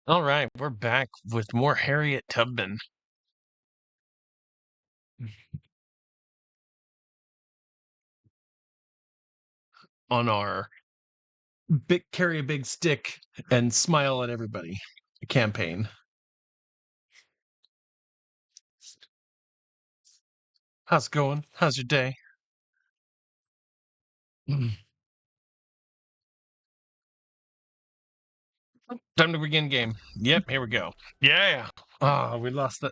All right, we're back with more Harriet Tubman on our carry a big stick and smile at everybody campaign. How's it going? How's your day? Time to begin game. Yep, here we go. Yeah. We lost that.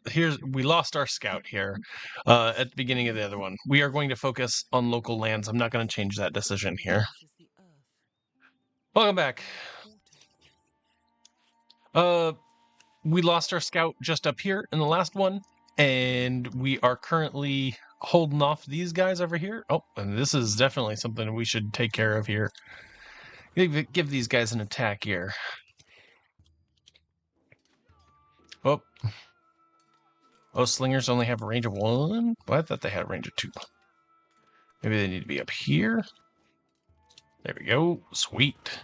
We lost our scout here at the beginning of the other one. We are going to focus on local lands. I'm not going to change that decision here. Welcome back. We lost our scout just up here in the last one, and we are currently holding off these guys over here. Oh, and this is definitely something we should take care of here. Give these guys an attack here. Oh. Oh, slingers only have a range of 1? Well, I thought they had a range of 2. Maybe they need to be up here. There we go. Sweet.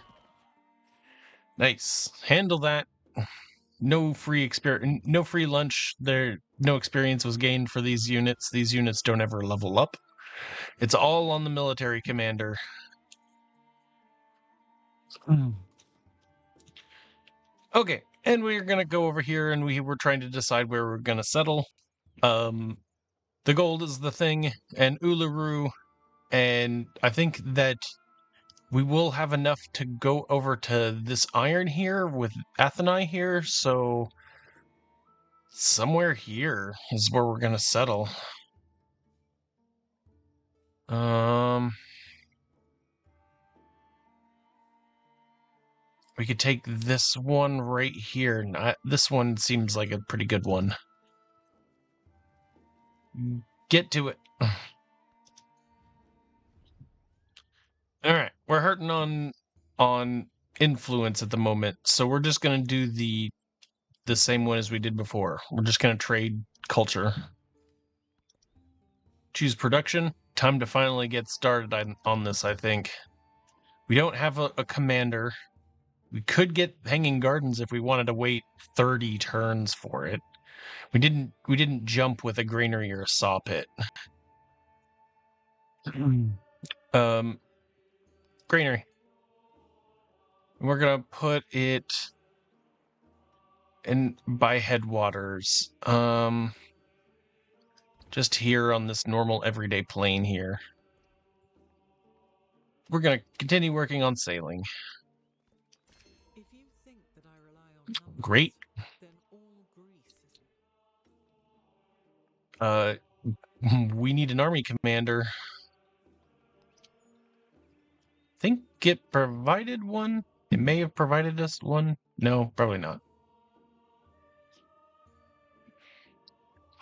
Nice. Handle that. No free experience, no free lunch. No experience was gained for these units. These units don't ever level up. It's all on the military commander. Okay, and we're gonna go over here, and we were trying to decide where we're gonna settle. The gold is the thing, and Uluru, and I think that we will have enough to go over to this iron here with Athenai here, so somewhere here is where we're gonna settle. We could take this one right here. This one seems like a pretty good one. Get to it. All right, we're hurting on influence at the moment, so we're just gonna do the same one as we did before. We're just gonna trade culture. Choose production. Time to finally get started on this. I think we don't have a commander. We could get Hanging Gardens if we wanted to wait 30 turns for it. We didn't jump with a granary or a saw pit. Granary. We're gonna put it in by headwaters. Just here on this normal everyday plane here. We're gonna continue working on sailing. Great. We need an army commander. Think it provided one? It may have provided us one. No, probably not.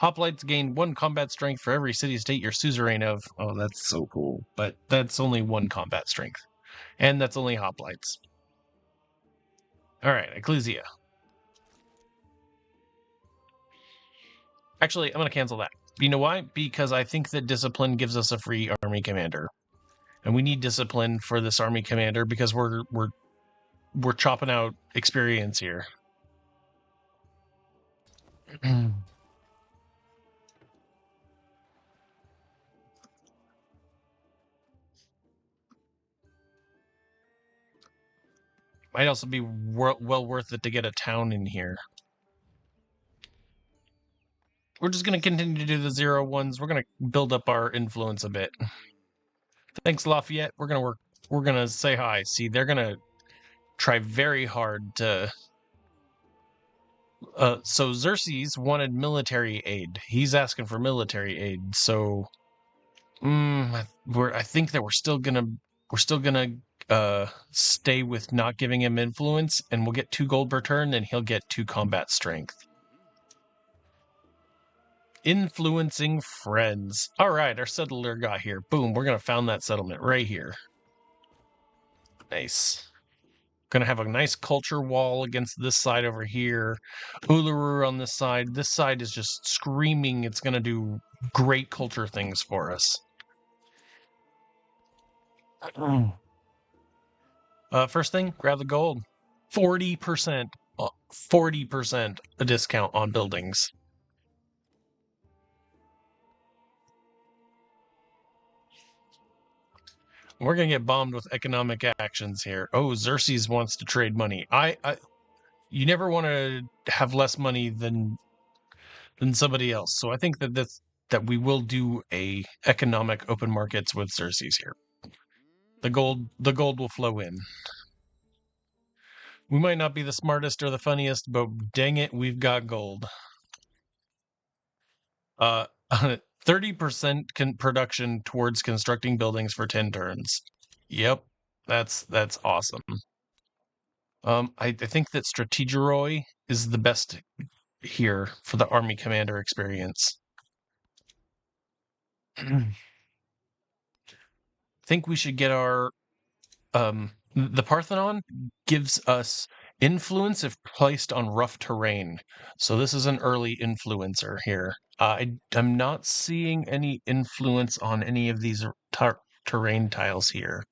Hoplites gain 1 combat strength for every city-state you're suzerain of. Oh, that's so cool. But that's only 1 combat strength. And that's only hoplites. Alright, Ecclesia. Actually, I'm going to cancel that. You know why? Because I think that discipline gives us a free army commander. And we need discipline for this army commander because we're chopping out experience here. Might also be well worth it to get a town in here. We're just going to continue to do the 0-1s. We're going to build up our influence a bit. Thanks, Lafayette. We're going to say hi. See, they're going to try very hard to... so Xerxes wanted military aid. He's asking for military aid. So, I think that we're still gonna stay with not giving him influence, and we'll get 2 gold per turn, and he'll get 2 combat strength. Influencing friends. All right, our settler got here. Boom, we're gonna found that settlement right here. Nice. Gonna have a nice culture wall against this side over here. Uluru on this side. This side is just screaming it's gonna do great culture things for us. First thing, grab the gold. 40%. 40% a discount on buildings. We're gonna get bombed with economic actions here. Oh, Xerxes wants to trade money. You never want to have less money than somebody else. So I think that we will do a economic open markets with Xerxes here. The gold will flow in. We might not be the smartest or the funniest, but dang it, we've got gold. 30% production towards constructing buildings for 10 turns. Yep, that's awesome. I think that Strategiroi is the best here for the army commander experience. I think we should get our the Parthenon gives us influence if placed on rough terrain. So this is an early influencer here. I'm not seeing any influence on any of these terrain tiles here.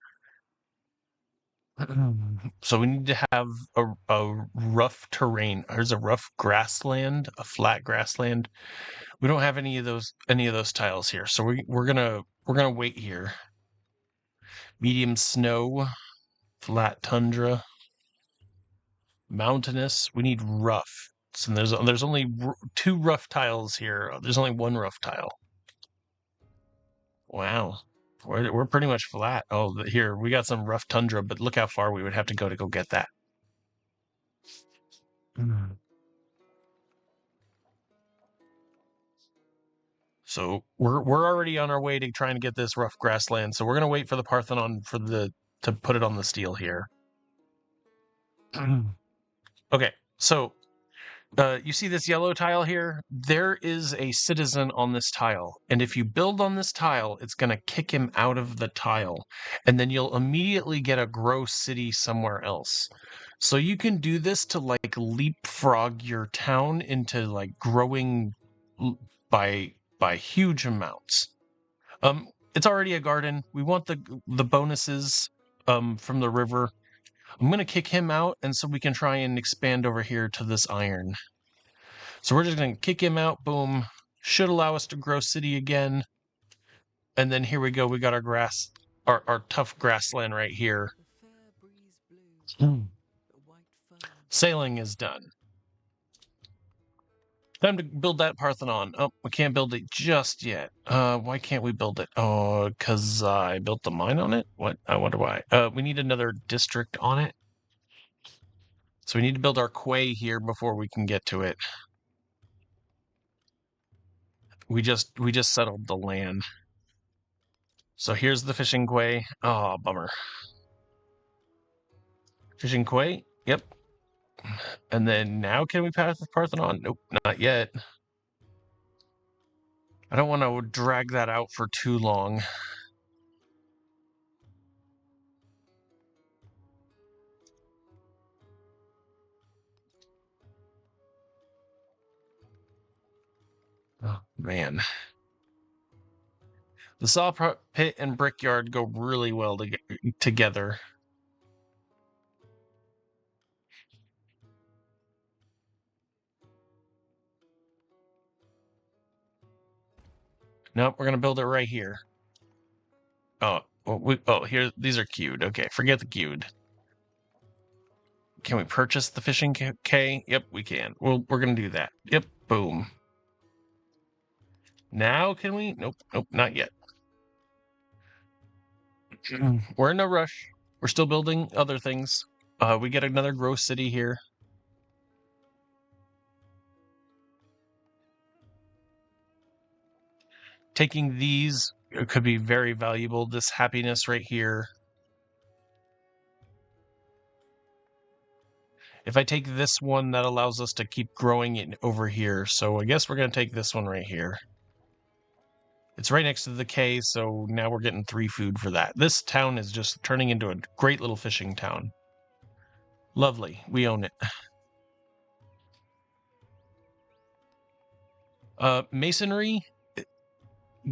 So we need to have a rough terrain. There's a rough grassland, a flat grassland. We don't have any of those tiles here. So we're gonna wait here. Medium snow, flat tundra, mountainous. We need rough. So there's only 2 rough tiles here. There's only 1 rough tile. Wow. We're pretty much flat. Oh, here we got some rough tundra, but look how far we would have to go get that. So we're already on our way to trying to get this rough grassland. So we're gonna wait for the Parthenon to put it on the steel here. Okay, so you see this yellow tile here? There is a citizen on this tile. And if you build on this tile, it's going to kick him out of the tile. And then you'll immediately get a grow city somewhere else. So you can do this to like leapfrog your town into like growing by huge amounts. It's already a garden. We want the bonuses from the river. I'm going to kick him out, and so we can try and expand over here to this iron. So we're just going to kick him out. Boom. Should allow us to grow city again. And then here we go. We got our grass, our tough grassland right here. Sailing is done. Time to build that Parthenon. Oh, we can't build it just yet. Why can't we build it? Oh, because I built the mine on it? What? I wonder why. We need another district on it. So we need to build our quay here before we can get to it. We just settled the land. So here's the fishing quay. Oh, bummer. Fishing quay? Yep. And then now can we pass the Parthenon? Nope, not yet. I don't want to drag that out for too long. Oh, man. The saw pit and brickyard go really well together. Nope, we're going to build it right here. Oh, well, here, these are queued. Okay, forget the queued. Can we purchase the fishing K? Yep, we can. We're going to do that. Yep, boom. Now can we? Nope, not yet. We're in no rush. We're still building other things. We get another grow city here. Taking these could be very valuable. This happiness right here. If I take this one, that allows us to keep growing it over here. So I guess we're going to take this one right here. It's right next to the K, so now we're getting 3 food for that. This town is just turning into a great little fishing town. Lovely. We own it. Masonry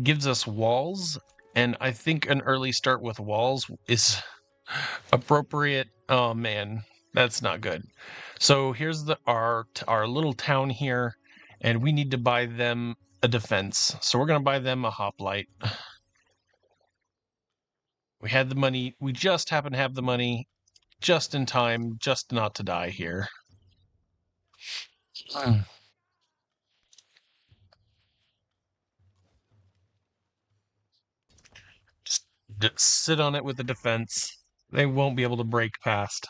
gives us walls, and I think an early start with walls is appropriate. Oh, man. That's not good. So here's our little town here, and we need to buy them a defense. So we're going to buy them a hoplite. We had the money. We just happen to have the money just in time, just not to die here. Just sit on it with the defense. They won't be able to break past.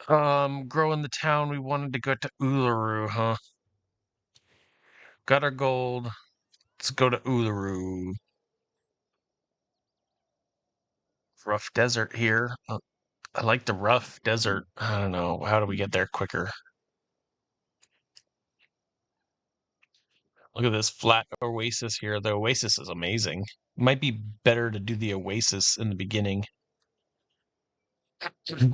Growing the town, we wanted to go to Uluru, huh? Got our gold. Let's go to Uluru. Rough desert here. I like the rough desert. I don't know. How do we get there quicker? Look at this flat oasis here. The oasis is amazing. Might be better to do the oasis in the beginning.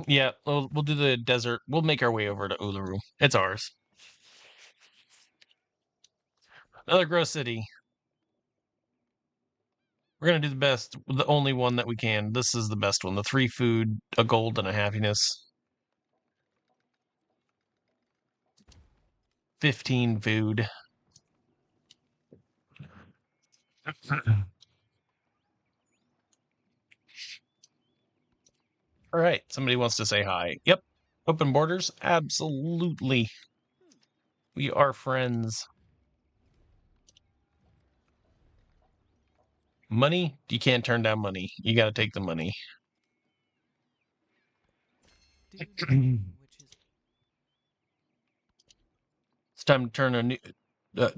Yeah, we'll do the desert. We'll make our way over to Uluru. It's ours. Another grow city. We're gonna do the best, the only one that we can. This is the best one. The 3 food, a gold, and a happiness. 15 food. All right, somebody wants to say hi. Yep, open borders? Absolutely. We are friends. Money? You can't turn down money. You got to take the money. It's time to turn a new,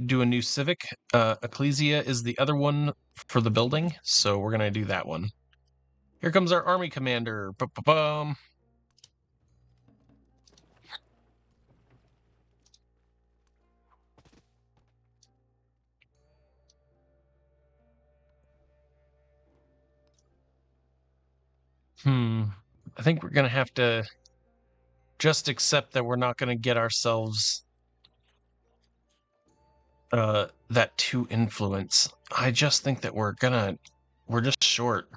do a new civic. Ecclesia is the other one for the building, so we're gonna do that one. Here comes our army commander. Ba-ba-bum. I think we're gonna have to just accept that we're not gonna get ourselves that 2 influence. I just think that we're just short.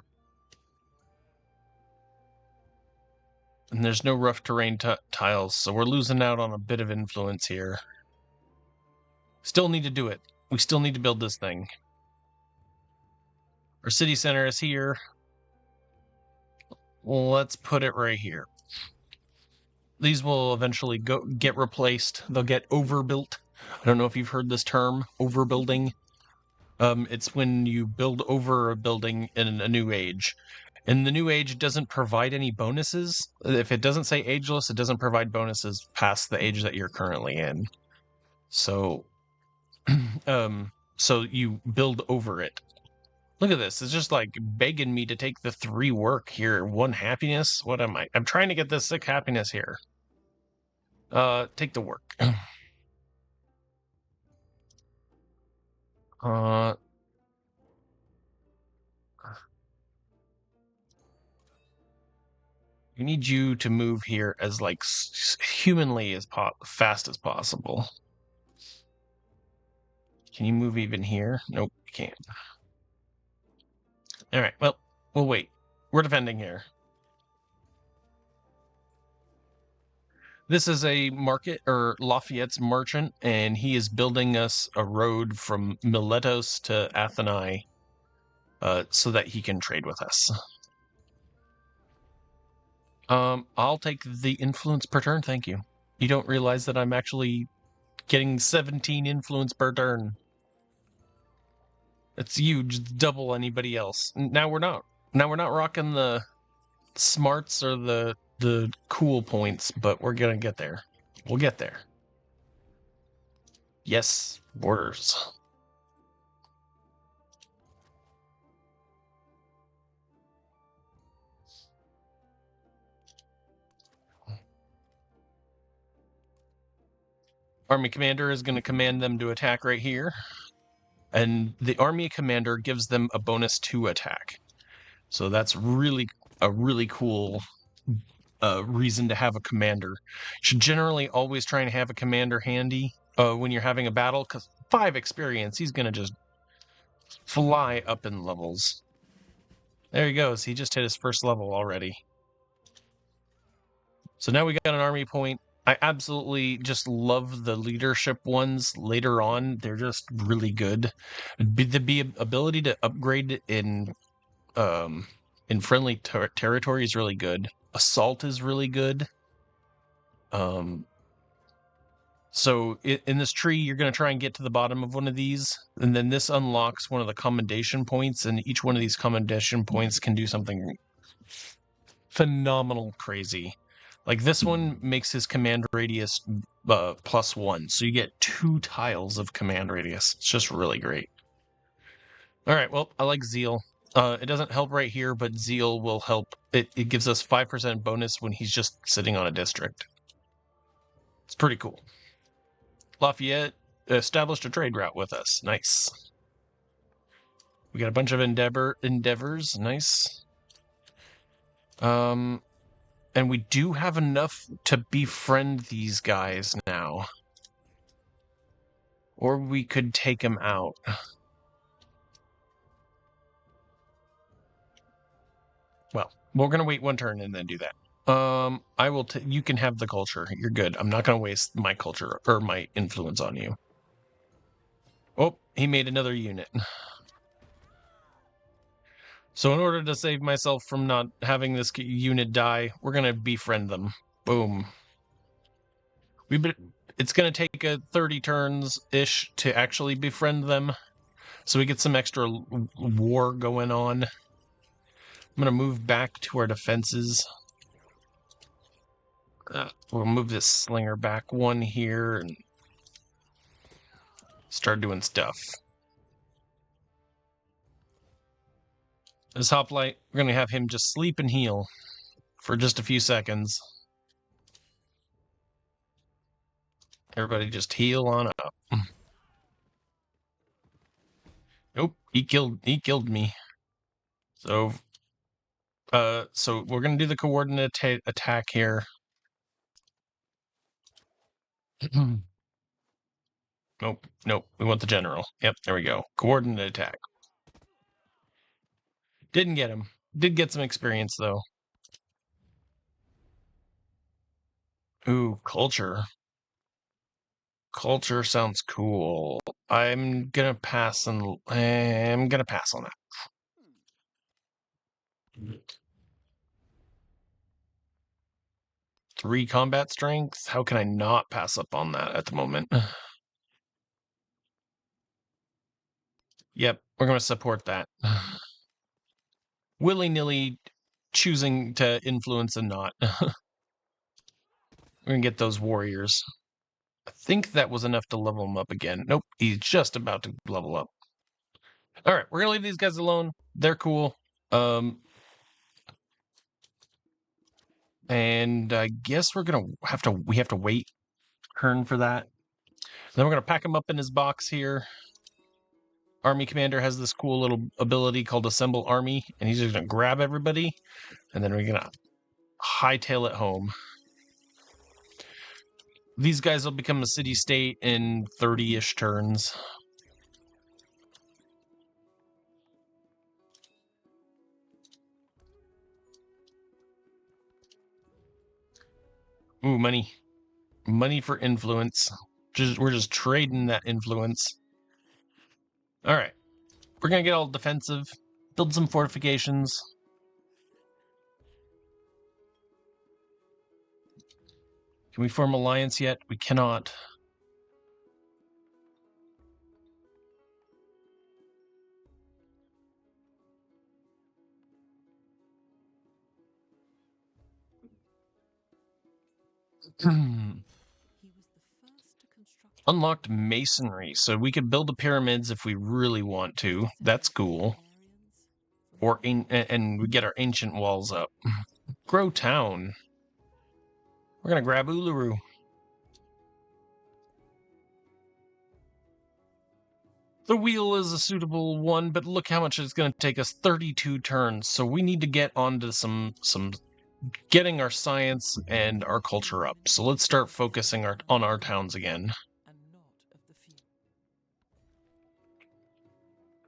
And there's no rough terrain tiles, so we're losing out on a bit of influence here. Still need to do it. We still need to build this thing. Our city center is here. Let's put it right here. These will eventually get replaced. They'll get overbuilt. I don't know if you've heard this term, overbuilding. It's when you build over a building in a new age. And the new age doesn't provide any bonuses. If it doesn't say ageless, it doesn't provide bonuses past the age that you're currently in. So, so you build over it. Look at this. It's just like begging me to take the 3 work here. 1 happiness. What am I? I'm trying to get this 6 happiness here. Take the work. We need you to move here as like humanly as fast as possible. Can you move even here? Nope, you can't. All right, well, we'll wait. We're defending here. This is a market, or Lafayette's merchant, and he is building us a road from Miletos to Athenae so that he can trade with us. I'll take the influence per turn, thank you. You don't realize that I'm actually getting 17 influence per turn. It's huge, double anybody else. Now we're not rocking the smarts or the cool points, but we're gonna get there. We'll get there. Yes, borders. Army commander is going to command them to attack right here. And the army commander gives them a bonus to attack. So that's really a really cool reason to have a commander. You should generally always try and have a commander handy when you're having a battle, because 5 experience, he's going to just fly up in levels. There he goes. He just hit his first level already. So now we got an army point. I absolutely just love the leadership ones later on. They're just really good. The ability to upgrade in friendly territory is really good. Assault is really good. So in this tree, you're going to try and get to the bottom of one of these, and then this unlocks one of the commendation points, and each one of these commendation points can do something phenomenal crazy. Like this one makes his command radius +1, so you get 2 tiles of command radius. It's just really great. All right, well, I like Zeal. It doesn't help right here, but Zeal will help. It gives us 5% bonus when he's just sitting on a district. It's pretty cool. Lafayette established a trade route with us. Nice. We got a bunch of endeavors. Nice. And we do have enough to befriend these guys now. Or we could take them out. Well, we're going to wait one turn and then do that. I will. You can have the culture. You're good. I'm not going to waste my culture or my influence on you. Oh, he made another unit. So in order to save myself from not having this unit die, we're going to befriend them. Boom. It's going to take 30 turns-ish to actually befriend them. So we get some extra war going on. I'm going to move back to our defenses. We'll move this slinger back 1 here and start doing stuff. This hoplite, we're going to have him just sleep and heal for just a few seconds. Everybody just heal on up. Nope, he killed me. So we're going to do the coordinate attack here. Nope, we want the general. Yep, there we go. Coordinate attack. Didn't get him. Did get some experience, though. Ooh, culture. Culture sounds cool. I'm gonna pass on that. 3 combat strength? How can I not pass up on that at the moment? Yep, we're gonna support that. Willy-nilly choosing to influence and not. We're gonna get those warriors. I think that was enough to level him up again. Nope, he's just about to level up. All right, we're gonna leave these guys alone. They're cool. And I guess we have to wait turn for that. Then we're gonna pack him up in his box here. Army commander has this cool little ability called Assemble Army, and he's just gonna grab everybody, and then we're gonna hightail it home. These guys will become a city-state in 30-ish turns. Ooh, money. Money for influence. We're just trading that influence. All right. We're going to get all defensive, build some fortifications. Can we form alliance yet? We cannot. Unlocked masonry, so we could build the pyramids if we really want to. That's cool. And we get our ancient walls up. Grow town. We're gonna grab Uluru. The wheel is a suitable one, but look how much it's gonna take us. 32 turns. So we need to get onto some getting our science and our culture up. So let's start focusing on our towns again.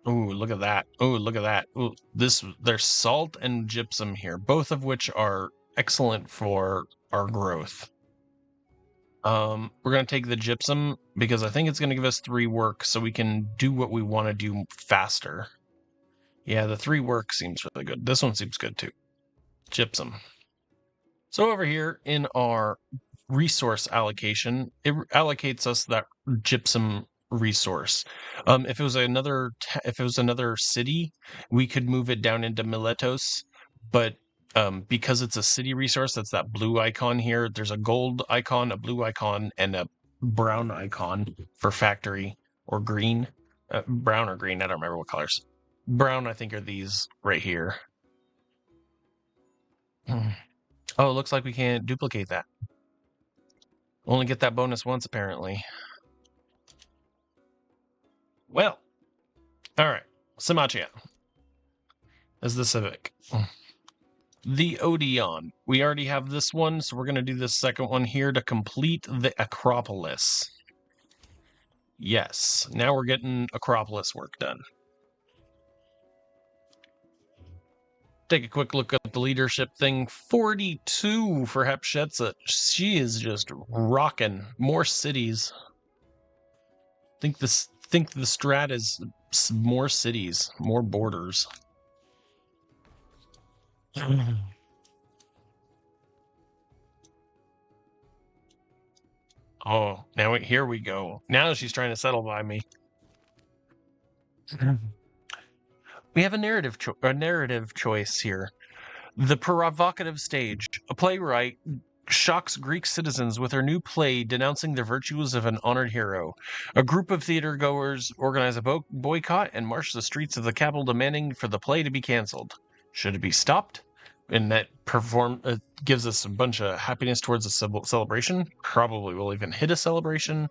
Ooh, look at that. Ooh, look at that. Ooh, there's salt and gypsum here, both of which are excellent for our growth. We're going to take the gypsum because I think it's going to give us 3 work so we can do what we want to do faster. Yeah, the 3 work seems really good. This one seems good too. Gypsum. So over here in our resource allocation, it allocates us that gypsum resource. If it was another city, we could move it down into Miletos, but because it's a city resource, that's that blue icon here. There's a gold icon, a blue icon, and a brown icon for factory or green. Brown or green, I don't remember what colors. Brown, I think, are these right here. Oh, it looks like we can't duplicate that. Only get that bonus once, apparently. Well, all right. Simachia is the civic. The Odeon. We already have this one, so we're going to do this second one here to complete the Acropolis. Yes, now we're getting Acropolis work done. Take a quick look at the leadership thing. 42 for Hepshetsa. She is just rocking. More cities. Think the strat is more cities, more borders. Oh, here we go. Now she's trying to settle by me. We have a narrative choice here. The provocative stage. A playwright shocks Greek citizens with her new play denouncing the virtues of an honored hero. A group of theater goers organize a boycott and march the streets of the capital demanding for the play to be canceled. Should it be stopped? And that gives us a bunch of happiness towards a celebration. Probably will even hit a celebration.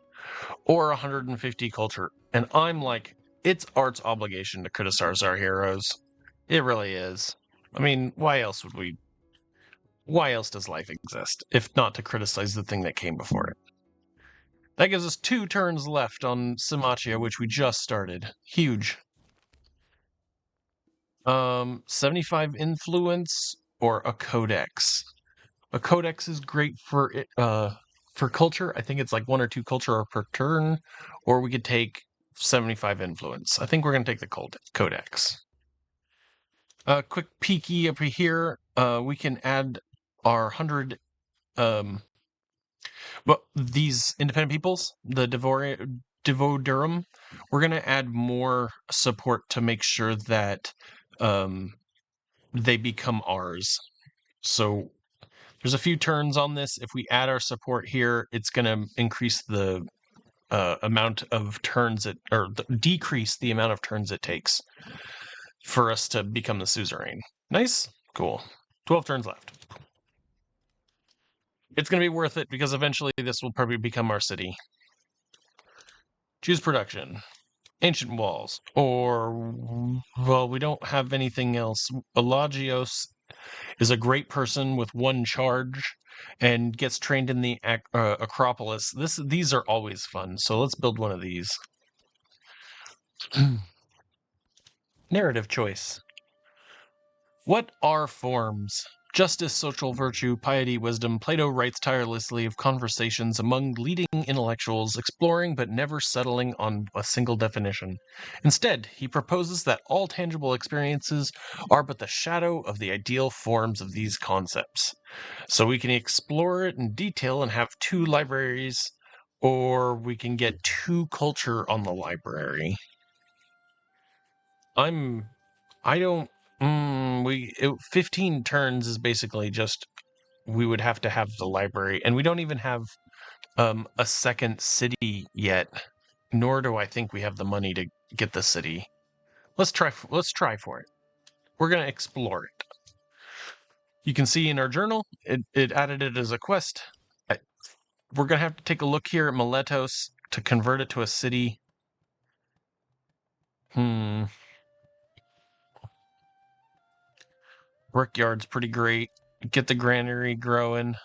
Or 150 culture. And I'm like, it's art's obligation to criticize our heroes. It really is. I mean, why else does life exist, if not to criticize the thing that came before it? That gives us 2 turns left on Simachia, which we just started. Huge. 75 influence or a codex. A codex is great for culture. I think it's like 1 or 2 culture per turn, or we could take 75 influence. I think we're going to take the codex. A quick peeky up here. We can add our 100 these independent peoples, the Devodurum. We're going to add more support to make sure that they become ours. So there's a few turns on this. If we add our support here, it's going to increase the amount of turns decrease the amount of turns it takes for us to become the suzerain. Nice? Cool. 12 turns left. It's going to be worth it because eventually this will probably become our city. Choose production. Ancient walls. Or, well, we don't have anything else. Elagios is a great person with 1 charge and gets trained in the Acropolis. These are always fun, so let's build one of these. Narrative choice. What are forms? Justice, social virtue, piety, wisdom. Plato writes tirelessly of conversations among leading intellectuals, exploring but never settling on a single definition. Instead, he proposes that all tangible experiences are but the shadow of the ideal forms of these concepts. So we can explore it in detail and have 2 libraries, or we can get 2 culture on the library. I don't 15 turns is basically just we would have to have the library, and we don't even have a second city yet, nor do I think we have the money to get the city. Let's try for it. We're going to explore it. You can see in our journal it added it as a quest. We're going to have to take a look here at Miletos to convert it to a city. Brickyard's pretty great. Get the granary growing.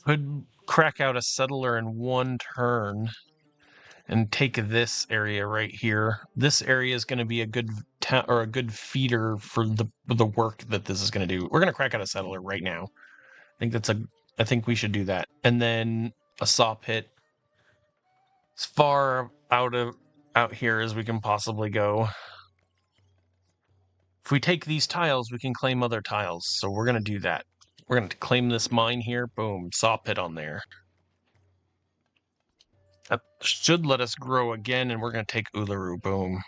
Could crack out a settler in 1 turn and take this area right here. This area is going to be a good or a good feeder for the work that this is going to do. We're going to crack out a settler right now. I think we should do that. And then a saw pit as far out here as we can possibly go. If we take these tiles, we can claim other tiles. So we're going to do that. We're going to claim this mine here. Boom, saw pit on there. That should let us grow again, and we're going to take Uluru. Boom.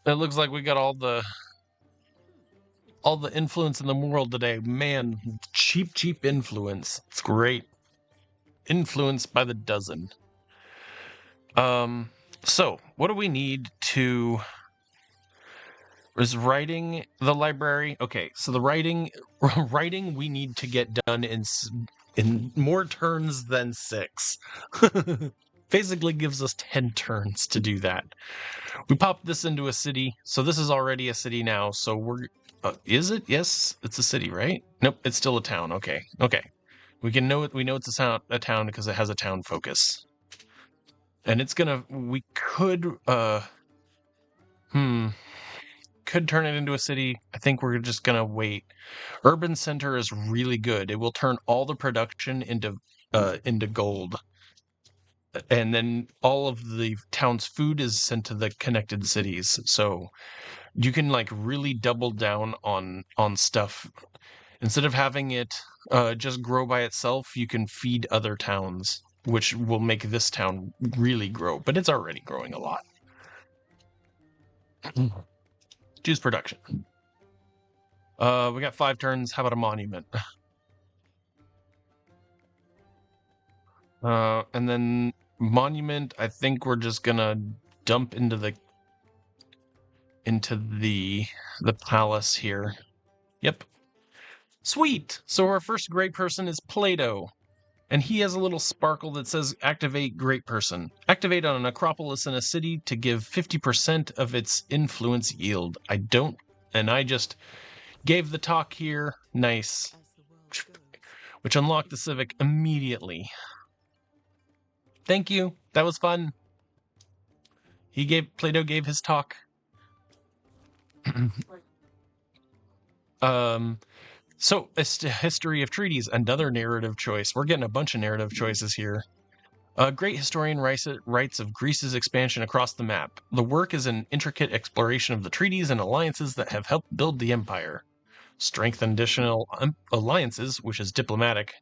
It looks like we got all the influence in the world today. Man, cheap influence. It's great. Influence by the dozen. So what do we need to... Is writing the library? Okay, so the writing we need to get done in more turns than 6. Basically gives us 10 turns to do that. We popped this into a city, so this is already a city now. So we're is it? Yes, it's a city, right? Nope, it's still a town. Okay. We know it's a town because it has a town focus. And it's gonna... We could could turn it into a city. I think we're just gonna wait. Urban center is really good. It will turn all the production into gold, and then all of the town's food is sent to the connected cities. So you can like really double down on stuff. Instead of having it just grow by itself, you can feed other towns, which will make this town really grow. But it's already growing a lot. Choose production. We got 5 turns. How about a monument? And then monument, I think we're just gonna dump into the palace here. Yep. Sweet! So our first great person is Plato. And he has a little sparkle that says activate great person. Activate on an acropolis in a city to give 50% of its influence yield. I just gave the talk here. Nice. Which unlocked the civic immediately. Thank you. That was fun. Plato gave his talk. So a history of treaties, another narrative choice. We're getting a bunch of narrative choices here. A great historian writes of Greece's expansion across the map. The work is an intricate exploration of the treaties and alliances that have helped build the empire. Strengthen additional alliances, which is diplomatic,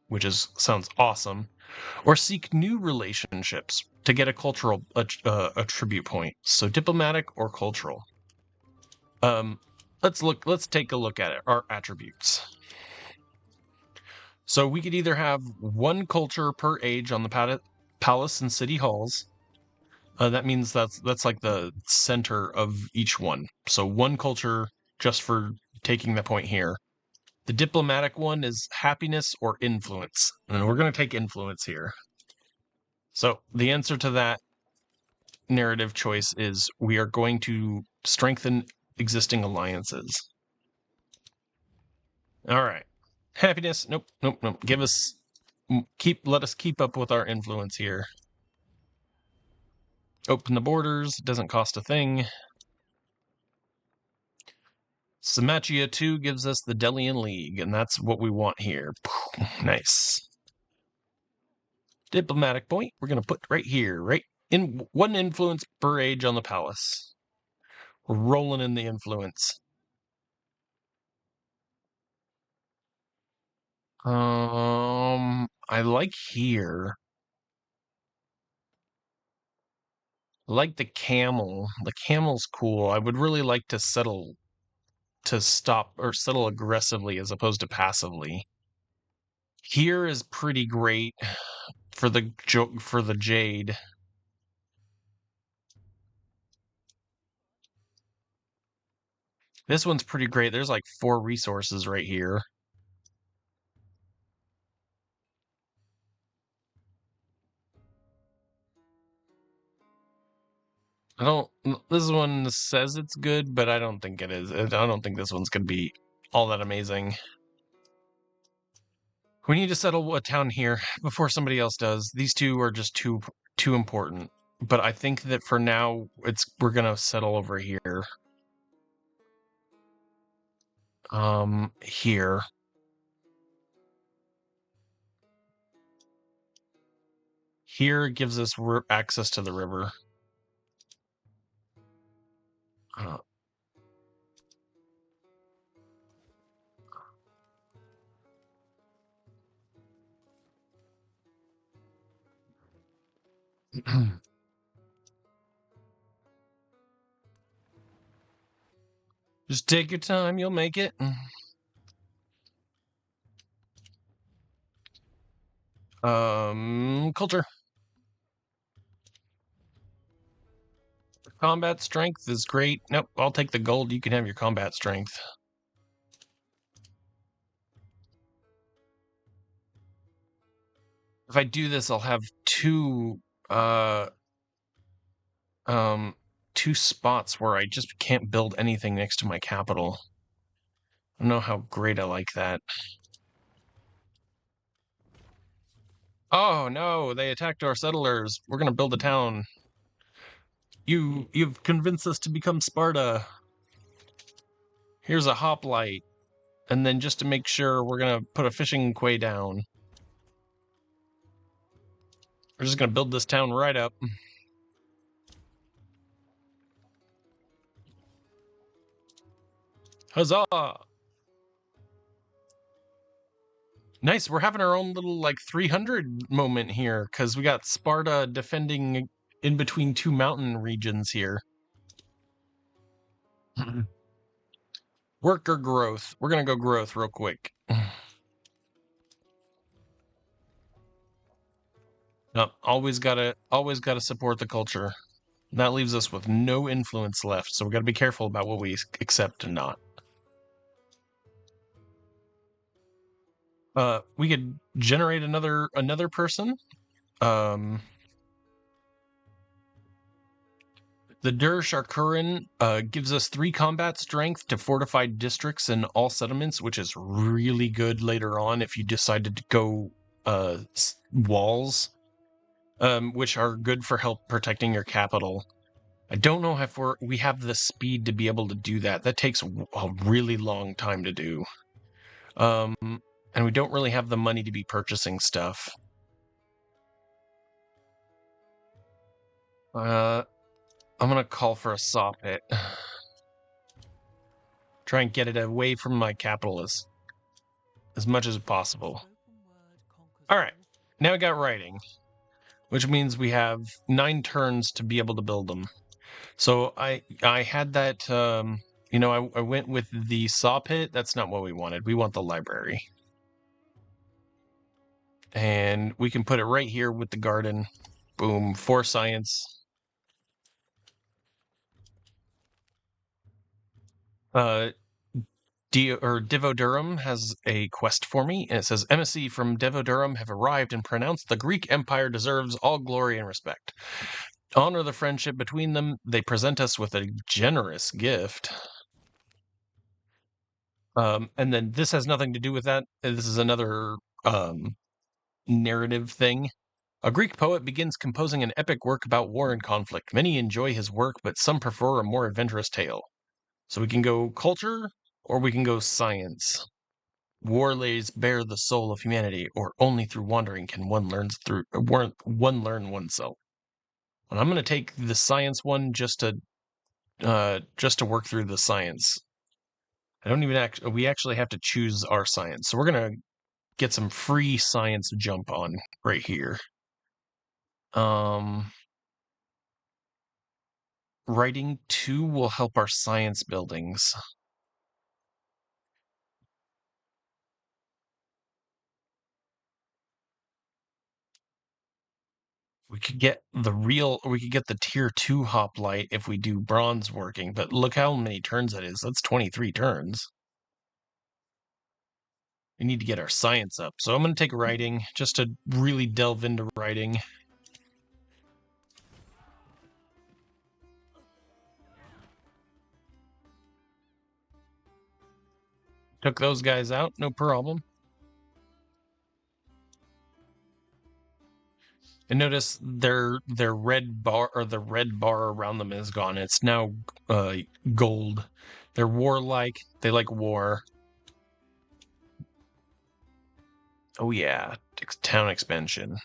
sounds awesome, or seek new relationships to get a cultural attribute point. So diplomatic or cultural. Let's take a look at it. Our attributes. So we could either have 1 culture per age on the palace and city halls. That means that's like the center of each one. So 1 culture just for taking the point here. The diplomatic one is happiness or influence. And we're going to take influence here. So the answer to that narrative choice is we are going to strengthen existing alliances. All right. Happiness. Nope. Let us keep up with our influence here. Open the borders. Doesn't cost a thing. Samachia 2 gives us the Delian League, and that's what we want here. Nice. Diplomatic point, we're going to put right here, right in 1 influence per age on the palace. We're rolling in the influence. I like here. I like the camel. The camel's cool. I would really like to settle aggressively as opposed to passively. Here is pretty great for the jade. This one's pretty great. There's like 4 resources right here. This one says it's good, but I don't think it is. I don't think this one's going to be all that amazing. We need to settle a town here before somebody else does. These 2 are just too important. but I think that for now we're gonna settle over here. Here. Here gives us access to the river. Uh, Just take your time, you'll make it. Culture. Combat strength is great. Nope, I'll take the gold. You can have your combat strength. If I do this, I'll have two spots where I just can't build anything next to my capital. I don't know how great I like that. Oh no, they attacked our settlers. We're gonna build a town. You've convinced us to become Sparta. Here's a hoplite. And then just to make sure, we're gonna put a fishing quay down. We're just gonna build this town right up. Huzzah! Nice, we're having our own little, like, 300 moment here, because we got Sparta defending in between two mountain regions here. Work or growth? We're gonna go growth real quick. Nope, always gotta support the culture. That leaves us with no influence left, so we gotta be careful about what we accept and not. We could generate another person. The Dur Sharkurin gives us 3 combat strength to fortified districts in all settlements, which is really good later on if you decided to go walls, which are good for help protecting your capital. I don't know if we have the speed to be able to do that. That takes a really long time to do. And we don't really have the money to be purchasing stuff. I'm gonna call for a saw pit. Try and get it away from my capital as much as possible. All right, now we got writing, which means we have 9 turns to be able to build them. So I had that, I went with the saw pit. That's not what we wanted. We want the library. And we can put it right here with the garden. Boom, for science. Divodurum has a quest for me, and it says, embassy from Divodurum have arrived and pronounced the Greek Empire deserves all glory and respect. To honor the friendship between them, they present us with a generous gift. And then this has nothing to do with that. This is another narrative thing. A Greek poet begins composing an epic work about war and conflict. Many enjoy his work, but some prefer a more adventurous tale. So we can go culture, or we can go science. War lays bare the soul of humanity, or only through wandering can one learn oneself. And I'm going to take the science one just to work through the science. I don't even we actually have to choose our science. So we're going to get some free science jump on right here. Writing 2 will help our science buildings. We could get the tier 2 hoplite if we do bronze working, but look how many turns that is. That's 23 turns. We need to get our science up. So I'm going to take writing just to really delve into writing. Took those guys out, no problem. And notice their red bar, or the red bar around them, is gone. It's now gold. They're warlike. They like war. Oh yeah, town expansion.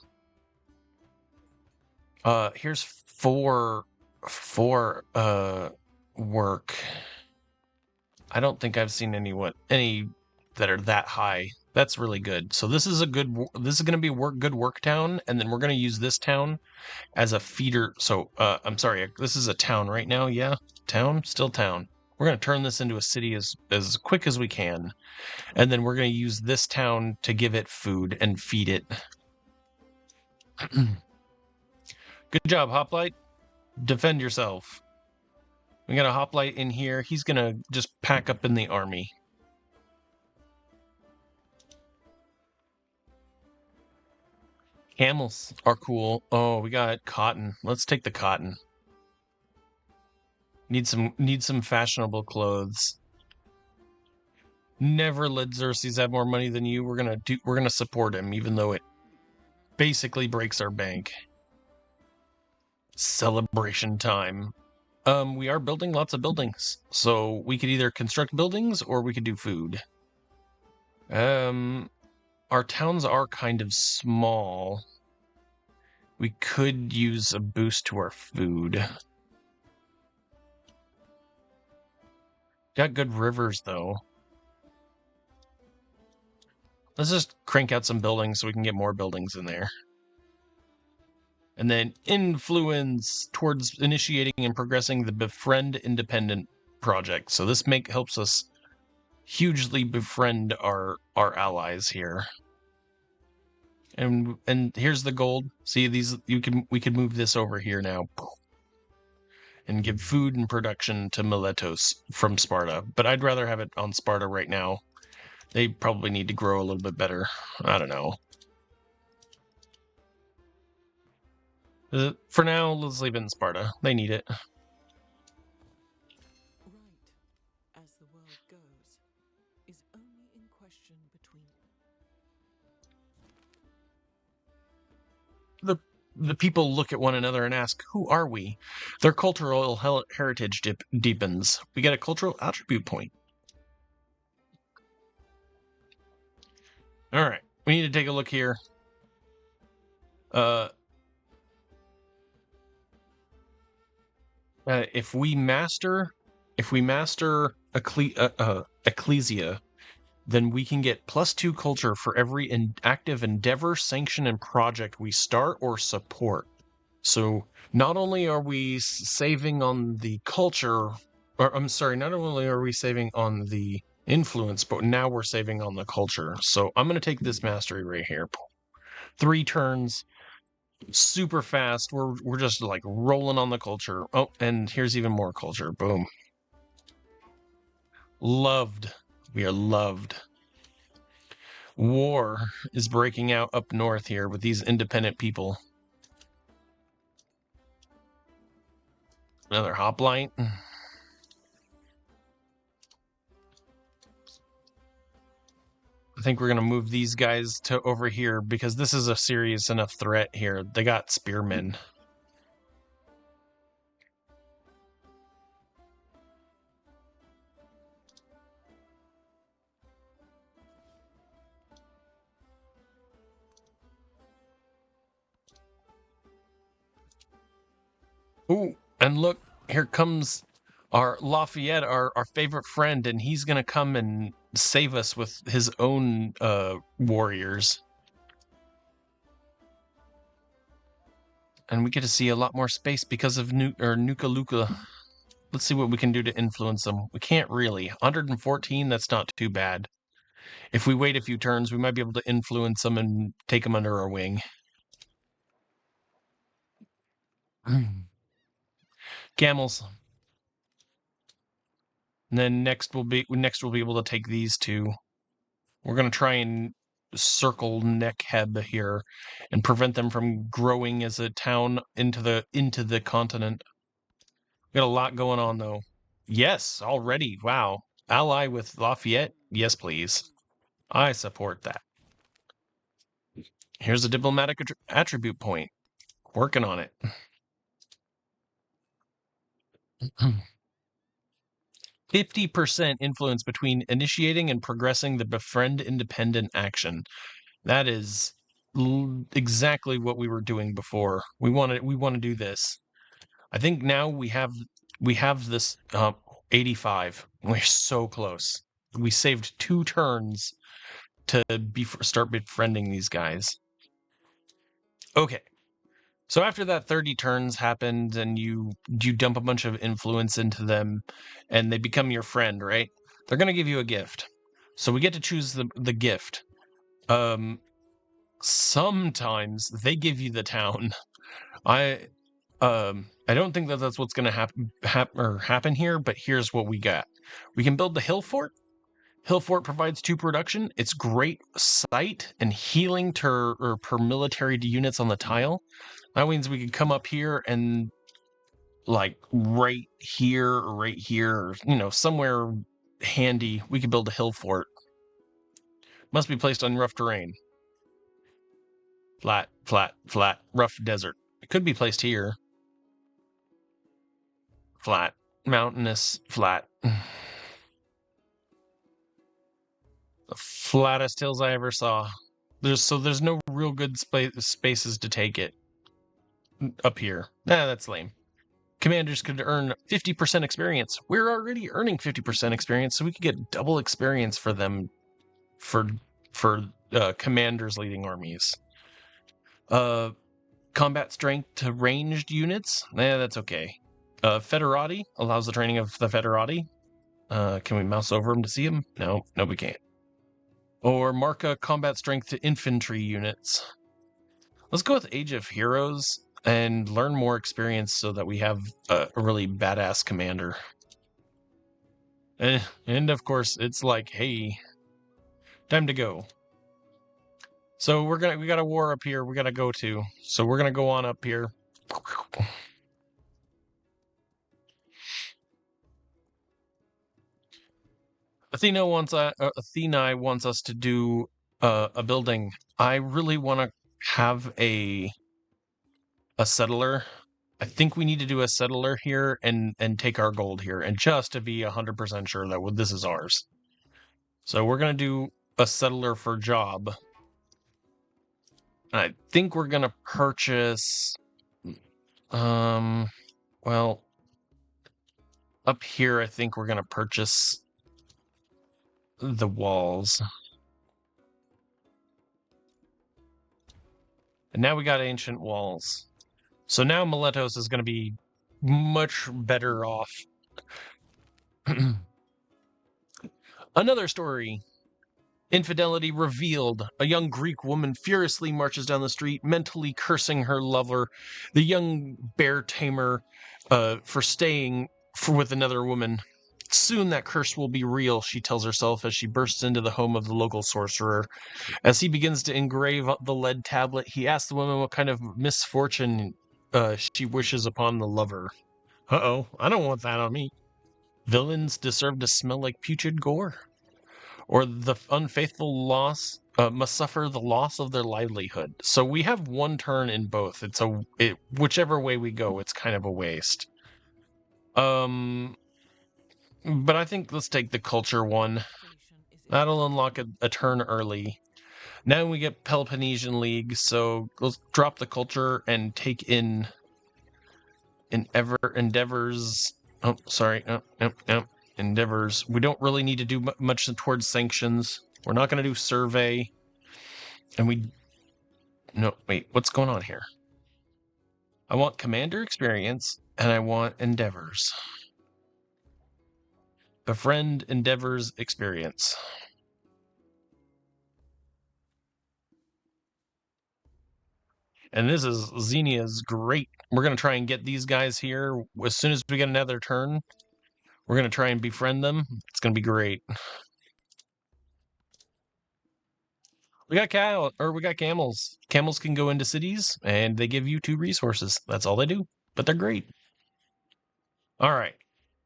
Here's four work. I don't think I've seen any that are that high. That's really good. So this is this is going to be good work town, and then we're going to use this town as a feeder. So I'm sorry, this is a town right now. Yeah, town, still town. We're going to turn this into a city as quick as we can, and then we're going to use this town to give it food and feed it. Good job, Hoplite. Defend yourself. We got a Hoplite in here. He's going to just pack up in the army. Camels are cool. Oh, we got cotton. Let's take the cotton. Need some fashionable clothes. Never let Xerxes have more money than you. We're gonna support him, even though it basically breaks our bank. Celebration time. We are building lots of buildings, so we could either construct buildings or we could do food. Our towns are kind of small. We could use a boost to our food. Got good rivers, though. Let's just crank out some buildings so we can get more buildings in there. And then influence towards initiating and progressing the Befriend Independent project. So this helps us hugely befriend our allies here. And here's the gold. See, we can move this over here now. And give food and production to Miletos from Sparta. But I'd rather have it on Sparta right now. They probably need to grow a little bit better. I don't know. For now, let's leave it in Sparta. They need it. Right, as the world goes, is only in question between the people look at one another and ask, "Who are we?" Their cultural heritage deepens. We get a cultural attribute point. All right, we need to take a look here. If we master Ecclesia, then we can get +2 culture for every active endeavor, sanction, and project we start or support. So not only are we saving on the culture, or I'm sorry, not only are we saving on the influence, but now we're saving on the culture. So I'm going to take this mastery right here. 3 turns, super fast. We're just like rolling on the culture. Oh, and here's even more culture. Boom. Loved. We are loved. War is breaking out up north here with these independent people. Another hoplite. I think we're going to move these guys to over here because this is a serious enough threat here. They got spearmen. Ooh, and look, here comes our Lafayette, our favorite friend, and he's going to come and save us with his own warriors. And we get to see a lot more space because of Nuka Luka. Let's see what we can do to influence them. We can't really. 114, that's not too bad. If we wait a few turns, we might be able to influence them and take them under our wing. Camels. And then next we'll be able to take these two. We're going to try and circle Nekheb here and prevent them from growing as a town into the continent. We got a lot going on though. Yes, already. Wow. Ally with Lafayette? Yes, please. I support that. Here's a diplomatic attribute point. Working on it. 50% influence between initiating and progressing the befriend independent action. That is exactly what we were doing before. We want to do this. I think now we have this 85. We're so close. We saved 2 turns to start befriending these guys. Okay. So after that 30 turns happened and you dump a bunch of influence into them and they become your friend, right? They're going to give you a gift. So we get to choose the gift. Sometimes they give you the town. I don't think that that's what's going to happen here, but here's what we got. We can build the hill fort. Hill fort provides 2 production. It's great sight and healing per military units on the tile. That means we can come up here and like right here or right here, or, you know, somewhere handy, we could build a hill fort. Must be placed on rough terrain. Flat, flat, flat, rough desert. It could be placed here. Flat, mountainous, flat. The flattest hills I ever saw. There's no real good spaces to take it up here. Nah, that's lame. Commanders could earn 50% experience. We're already earning 50% experience, so we could get double experience for them for commanders leading armies. Combat strength to ranged units. That's okay. Federati allows the training of the Federati. Can we mouse over them to see them? No, we can't. Or mark combat strength to infantry units. Let's go with Age of Heroes and learn more experience so that we have a really badass commander. And of course, it's like, hey, time to go. So we got a war up here we gotta go to. So we're gonna go on up here. Athena wants us to do a building. I really want to have a settler. I think we need to do a settler here and take our gold here, and just to be 100% sure that this is ours. So we're gonna do a settler for job. I think we're gonna purchase. Well, up here, I think we're gonna purchase the walls. And now we got ancient walls. So now Miletos is going to be much better off. Another story. Infidelity revealed. A young Greek woman furiously marches down the street, mentally cursing her lover, the young bear tamer, for staying with another woman. Soon that curse will be real, she tells herself as she bursts into the home of the local sorcerer. As he begins to engrave the lead tablet, he asks the woman what kind of misfortune she wishes upon the lover. Uh-oh, I don't want that on me. Villains deserve to smell like putrid gore. Or the unfaithful must suffer the loss of their livelihood. So we have 1 turn in both. Whichever way we go, it's kind of a waste. But I think let's take the culture one. That'll unlock a turn early. Now we get Peloponnesian League, so let's drop the culture and take in endeavors. Oh, sorry. Endeavors. We don't really need to do much towards sanctions. We're not going to do survey. And no, wait, what's going on here? I want commander experience, and I want endeavors. Befriend endeavors experience. And this is Xenia's great. We're going to try and get these guys here as soon as we get another turn. We're going to try and befriend them. It's going to be great. We got camels. Camels can go into cities, and they give you 2 resources. That's all they do, but they're great. All right.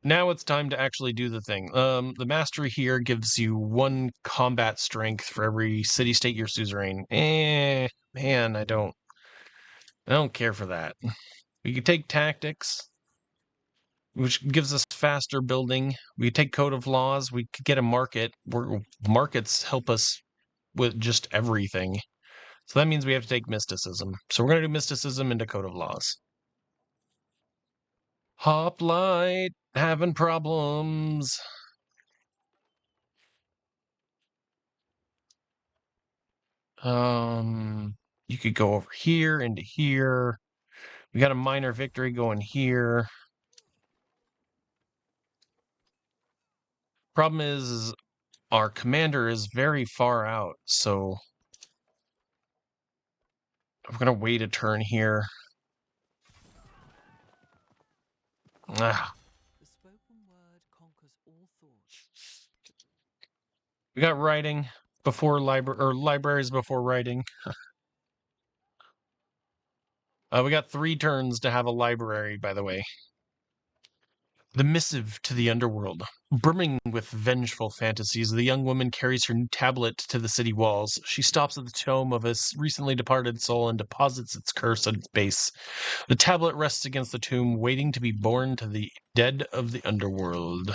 Now it's time to actually do the thing. The mastery here gives you 1 combat strength for every city-state you're suzerain. Man, I don't. I don't care for that. We could take tactics, which gives us faster building. We could take code of laws. We could get a market. Markets help us with just everything. So that means we have to take mysticism. So we're going to do mysticism into code of laws. Hoplite having problems. You could go over here into here. We got a minor victory going here. Problem is our commander is very far out, so I'm gonna wait a turn here. Ah, The spoken word conquers all thought. we got writing before library or libraries before writing. We got 3 turns to have a library, by the way. The missive to the underworld. Brimming with vengeful fantasies, the young woman carries her tablet to the city walls. She stops at the tomb of a recently departed soul and deposits its curse at its base. The tablet rests against the tomb, waiting to be born to the dead of the underworld.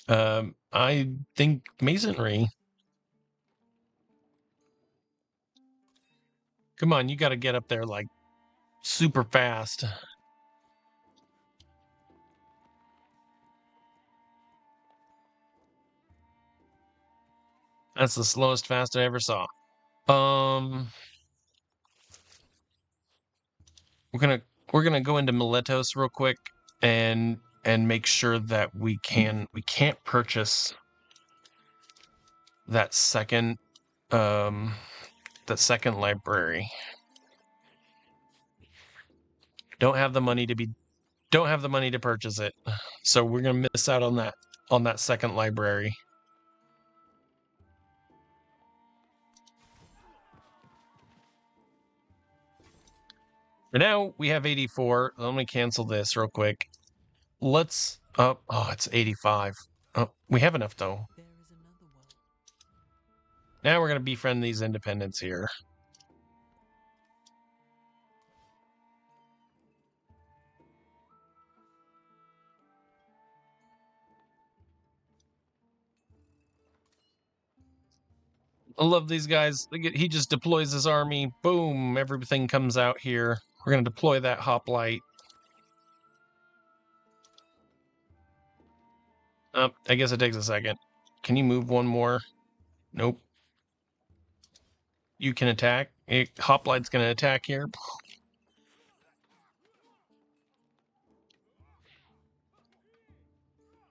I think masonry. Come on, you got to get up there like super fast. That's the slowest fast I ever saw. We're gonna go into Miletos real quick and make sure that we can't purchase that second library. Don't have the money to purchase it. So we're gonna miss out on that second library. For now, we have 84. Let me cancel this real quick. Let's it's 85. Oh, we have enough though. There is another world. Now we're gonna befriend these independents here. I love these guys. He just deploys his army. Boom, everything comes out here. We're gonna deploy that hoplite. I guess it takes a second. Can you move one more? Nope. You can attack. Hoplite's gonna attack here.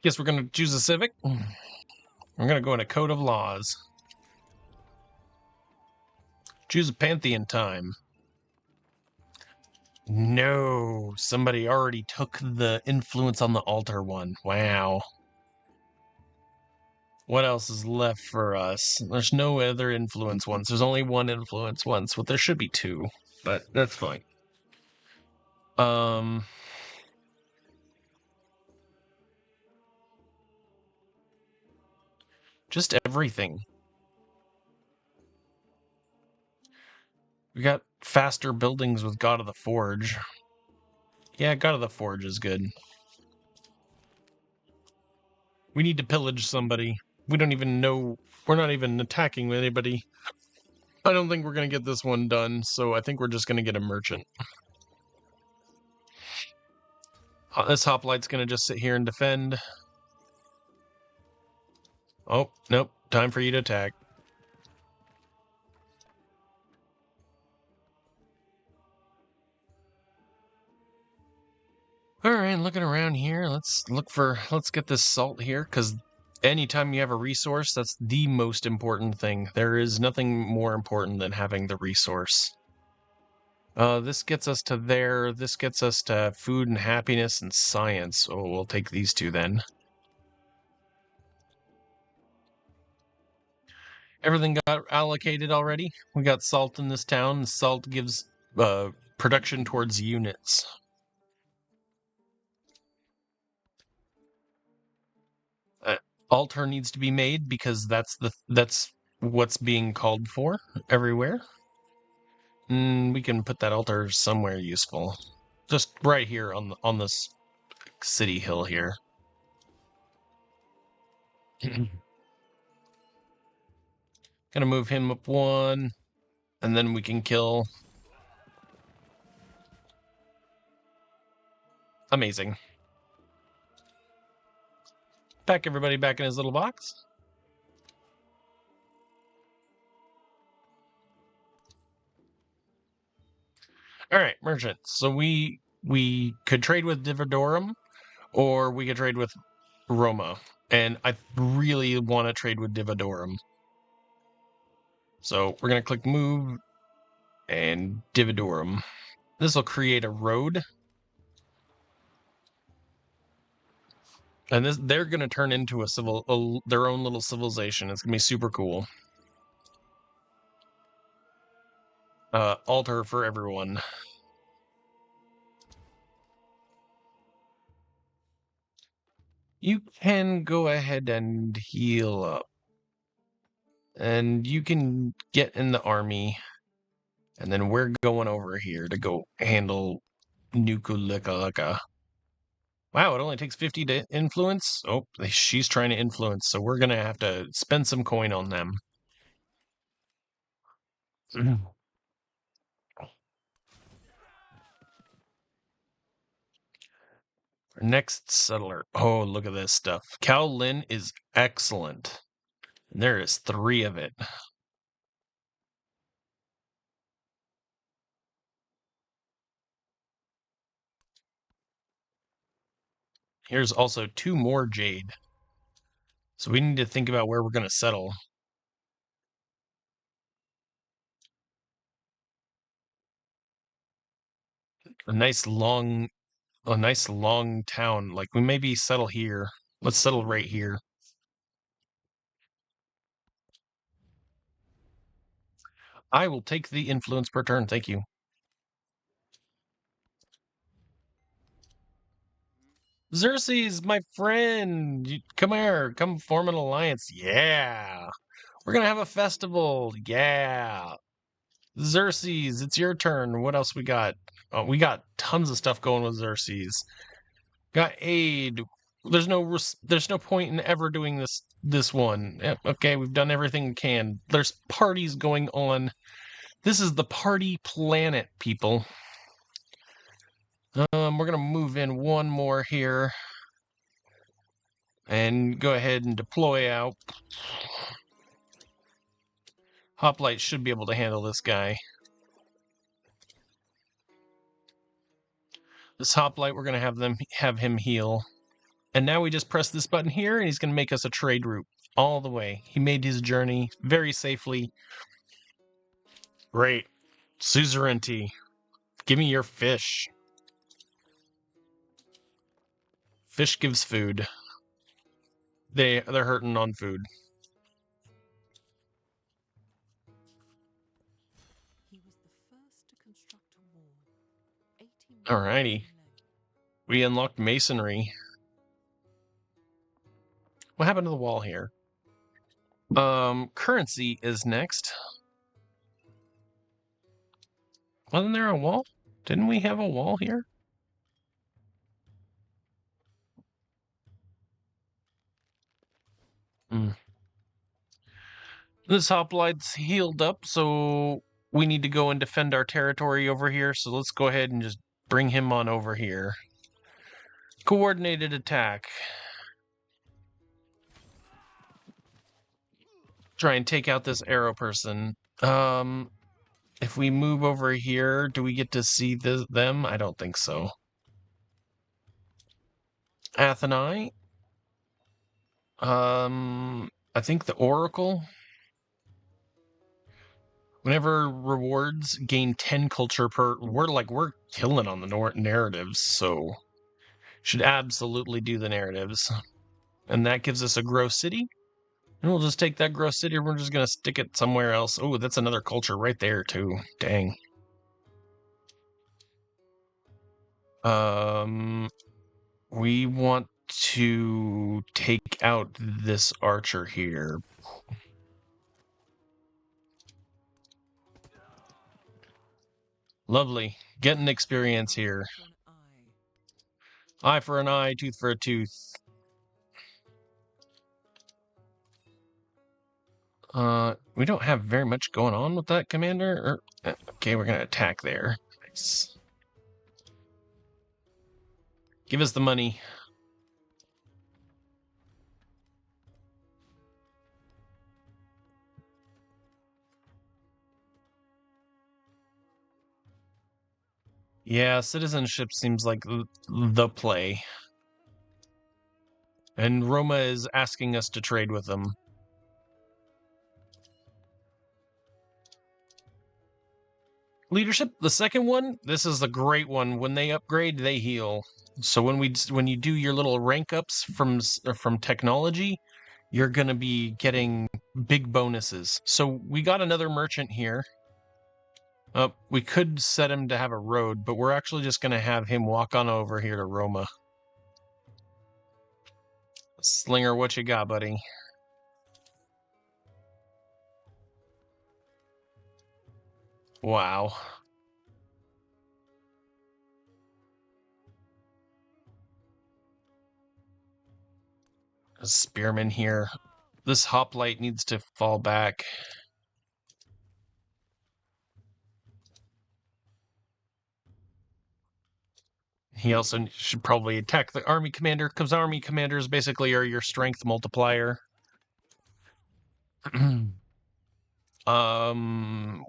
Guess we're gonna choose a civic. We're gonna go into code of laws. Choose a pantheon time. No, somebody already took the influence on the altar one. Wow. What else is left for us? There's no other influence ones. There's only one influence once. Well, there should be 2, but that's fine. Just everything. We got faster buildings with God of the Forge. Yeah, God of the Forge is good. We need to pillage somebody. We don't even know. We're not even attacking anybody. I don't think we're going to get this one done, so I think we're just going to get a merchant. This hoplite's going to just sit here and defend. Oh, nope. Time for you to attack. All right, looking around here, let's get this salt here, because anytime you have a resource, that's the most important thing. There is nothing more important than having the resource. This gets us to there. This gets us to food and happiness and science. Oh, we'll take these 2 then. Everything got allocated already. We got salt in this town. Salt gives production towards units. Altar needs to be made because that's what's being called for everywhere. We can put that altar somewhere useful. Just right here on this city hill here. Gonna move him up one, and then we can kill. Amazing. Pack everybody back in his little box. All right, merchant. So we could trade with Dividorum, or we could trade with Roma, and I really want to trade with Dividorum. So we're gonna click move and Dividorum. This will create a road, and they're gonna turn into their own little civilization. It's gonna be super cool. Altar for everyone. You can go ahead and heal up. And you can get in the army. And then we're going over here to go handle Nukulikalaka. Wow, it only takes 50 to influence? Oh, she's trying to influence, so we're going to have to spend some coin on them. Our next settler. Oh, look at this stuff. Cal Lin is excellent. And there is 3 of it. Here's also 2 more jade. So we need to think about where we're going to settle. A nice long town. Like, we maybe settle here. Let's settle right here. I will take the influence per turn. Thank you. Xerxes, my friend. Come here. Come form an alliance. Yeah. We're going to have a festival. Yeah. Xerxes, it's your turn. What else we got? Oh, we got tons of stuff going with Xerxes. Got aid. There's no point in ever doing this one. Okay, we've done everything we can. There's parties going on. This is the party planet, people. We're gonna move in one more here and go ahead and deploy out. Hoplite should be able to handle this guy. This hoplite, we're gonna have him heal. And now we just press this button here, and he's gonna make us a trade route all the way. He made his journey very safely. Great. Suzerainty. Give me your fish. Fish gives food. They're hurting on food. He was the first to construct a wall. 18 Alrighty. We unlocked masonry. What happened to the wall here? Currency is next. Wasn't there a wall? Didn't we have a wall here? This hoplite's healed up, so we need to go and defend our territory over here. So let's go ahead and just bring him on over here. Coordinated attack. Try and take out this arrow person. If we move over here, do we get to see them? I don't think so. Athenai. I think the Oracle. Whenever rewards gain 10 culture per, we're killing on the narratives, so should absolutely do the narratives. And that gives us a grow city. And we'll just take that grow city, we're just gonna stick it somewhere else. Oh, that's another culture right there too. Dang. We want to take out this archer here. Lovely. Getting experience here. Eye for an eye. Eye for an eye, tooth for a tooth. We don't have very much going on with that, Commander. Okay, we're gonna attack there. Nice. Give us the money. Yeah, citizenship seems like the play. And Roma is asking us to trade with them. Leadership, the second one, this is the great one. When they upgrade, they heal. So when you do your little rank ups from technology, you're gonna be getting big bonuses. So we got another merchant here. We could set him to have a road, but we're actually just gonna have him walk on over here to Roma. Slinger, what you got, buddy? Wow. A spearman here. This hoplite needs to fall back. He also should probably attack the army commander, because army commanders basically are your strength multiplier.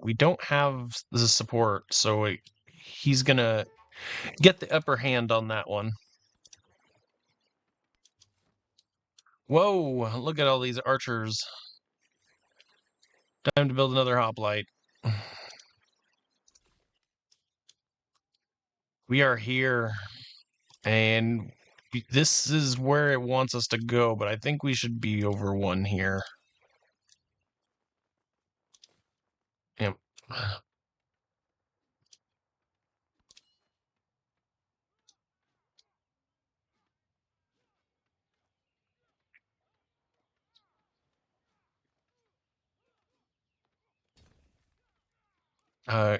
We don't have the support, so he's gonna get the upper hand on that one. Whoa, look at all these archers. Time to build another hoplite. We are here, and this is where it wants us to go, but I think we should be over one here. Yep.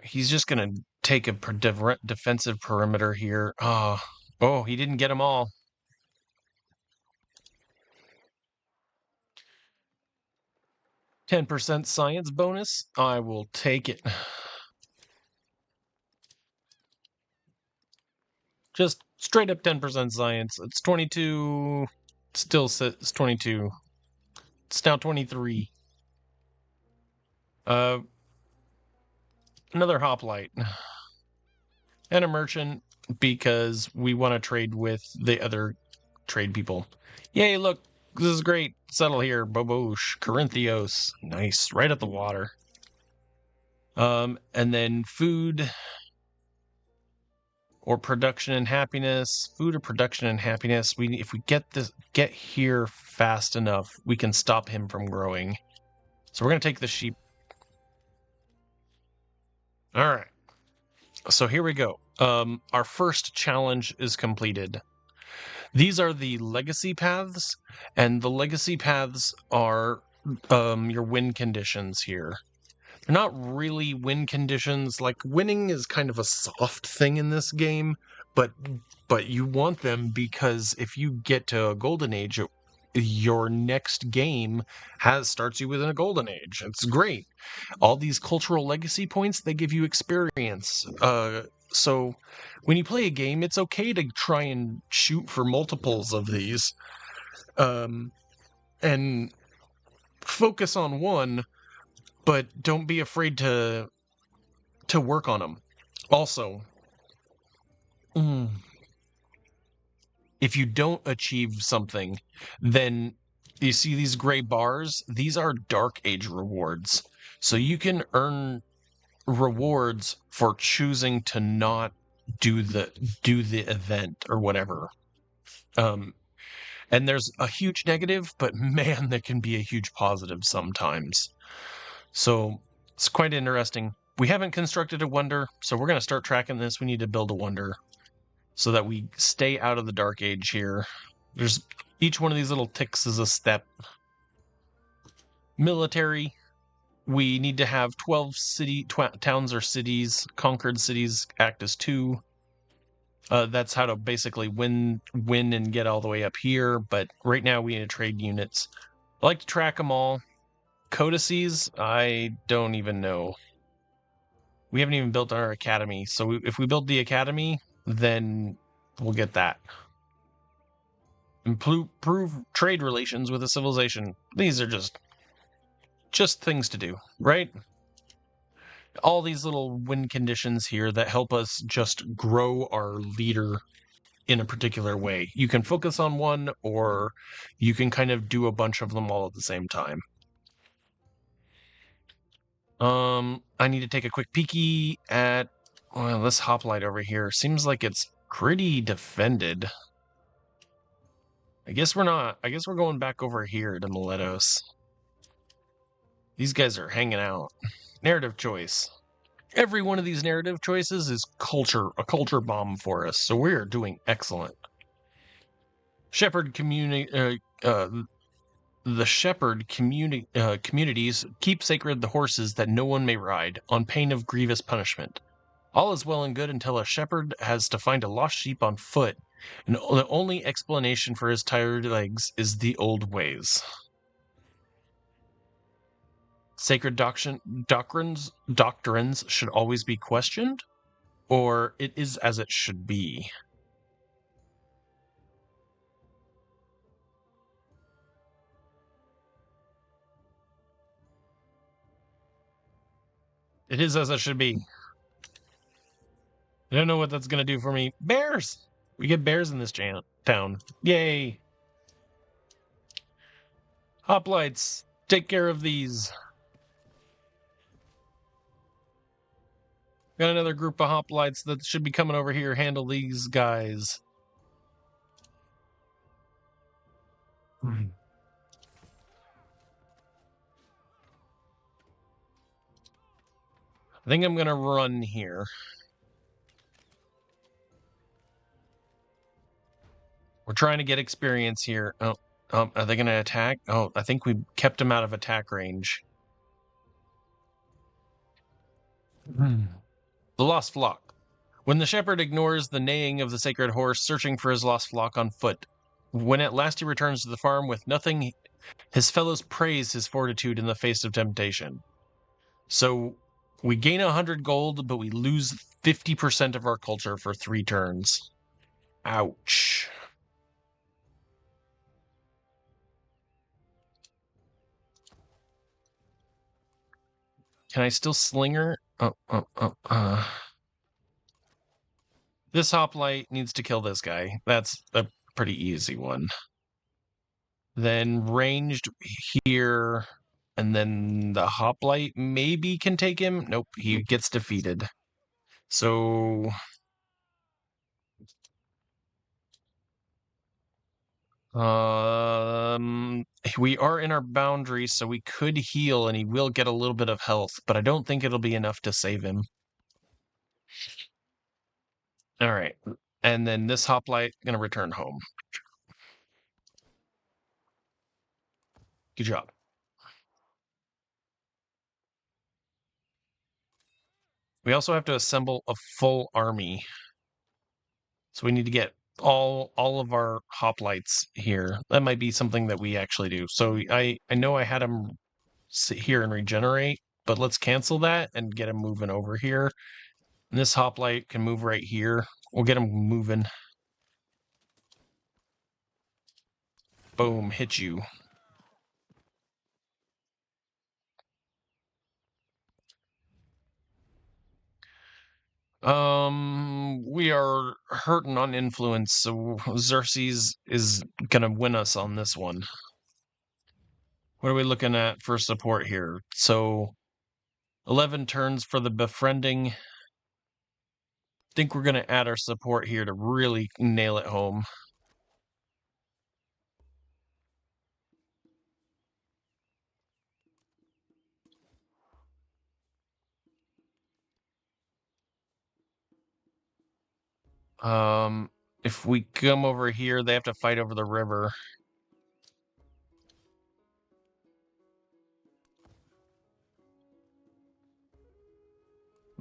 He's just gonna take a defensive perimeter here. Oh, he didn't get them all. 10% science bonus. I will take it. Just straight up 10% science. It's 22. Still it's 22. It's now 23. Another hoplite. And a merchant because we want to trade with the other trade people. Yay, look, this is great. Settle here, Boboosh, Corinthios. Nice, right at the water. And then food or production and happiness. Food or production and happiness. If we get here fast enough, we can stop him from growing. So we're gonna take the sheep. All right. So here we go. Our first challenge is completed. These are the legacy paths, and the legacy paths are your win conditions here. They're not really win conditions. Like, winning is kind of a soft thing in this game, but you want them because if you get to a golden age, your next game starts you within a golden age. It's great. All these cultural legacy points, they give you experience. So when you play a game, it's okay to try and shoot for multiples of these, and focus on one, but don't be afraid to work on them. Also, if you don't achieve something, then you see these gray bars. These are Dark Age rewards, so you can earn rewards for choosing to not do the event or whatever. And there's a huge negative, but man, there can be a huge positive sometimes. So it's quite interesting. We haven't constructed a wonder, so we're going to start tracking this. We need to build a wonder so that we stay out of the Dark Age here. There's each one of these little ticks is a step. Military. we need to have 12 towns or cities, conquered cities, act as 2. That's how to basically win and get all the way up here. But right now we need to trade units. I like to track them all. Codices, I don't even know. We haven't even built our academy. So if we build the academy, then we'll get that. Improve trade relations with a civilization. These are just things to do, right? All these little win conditions here that help us just grow our leader in a particular way. You can focus on one, or you can kind of do a bunch of them all at the same time. I need to take a quick peeky at this hoplite over here. Seems like it's pretty defended. I guess we're not. I guess we're going back over here to Miletos. These guys are hanging out. Narrative choice. Every one of these narrative choices is a culture bomb for us, so we're doing excellent. Shepherd community, the shepherd communities keep sacred the horses that no one may ride, on pain of grievous punishment. All is well and good until a shepherd has to find a lost sheep on foot, and the only explanation for his tired legs is the old ways. Sacred doctrines should always be questioned, or it is as it should be. It is as it should be. I don't know what that's going to do for me. Bears! We get bears in this town. Yay! Hoplites, take care of these. Got another group of hoplites that should be coming over here. Handle these guys. I think I'm going to run here. We're trying to get experience here. Oh, are they going to attack? Oh, I think we kept them out of attack range. The lost flock. When the shepherd ignores the neighing of the sacred horse, searching for his lost flock on foot, when at last he returns to the farm with nothing, his fellows praise his fortitude in the face of temptation. So we gain 100 gold, but we lose 50% of our culture for 3 turns. Ouch. Can I still slinger? This hoplite needs to kill this guy. That's a pretty easy one. Then ranged here, and then the hoplite maybe can take him. Nope, he gets defeated. So we are in our boundaries, so we could heal and he will get a little bit of health, but I don't think it'll be enough to save him. All right. And then this hoplite gonna return home. Good job. We also have to assemble a full army. So we need to get all of our hoplites here. That might be something that we actually do. So I know I had him sit here and regenerate, but let's cancel that and get him moving over here. And this hoplite can move right here. We'll get him moving. Boom, hit you. We are hurting on influence, so Xerxes is gonna win us on this one. What are we looking at for support here? So 11 turns for the befriending. Think we're gonna add our support here to really nail it home. If we come over here, they have to fight over the river.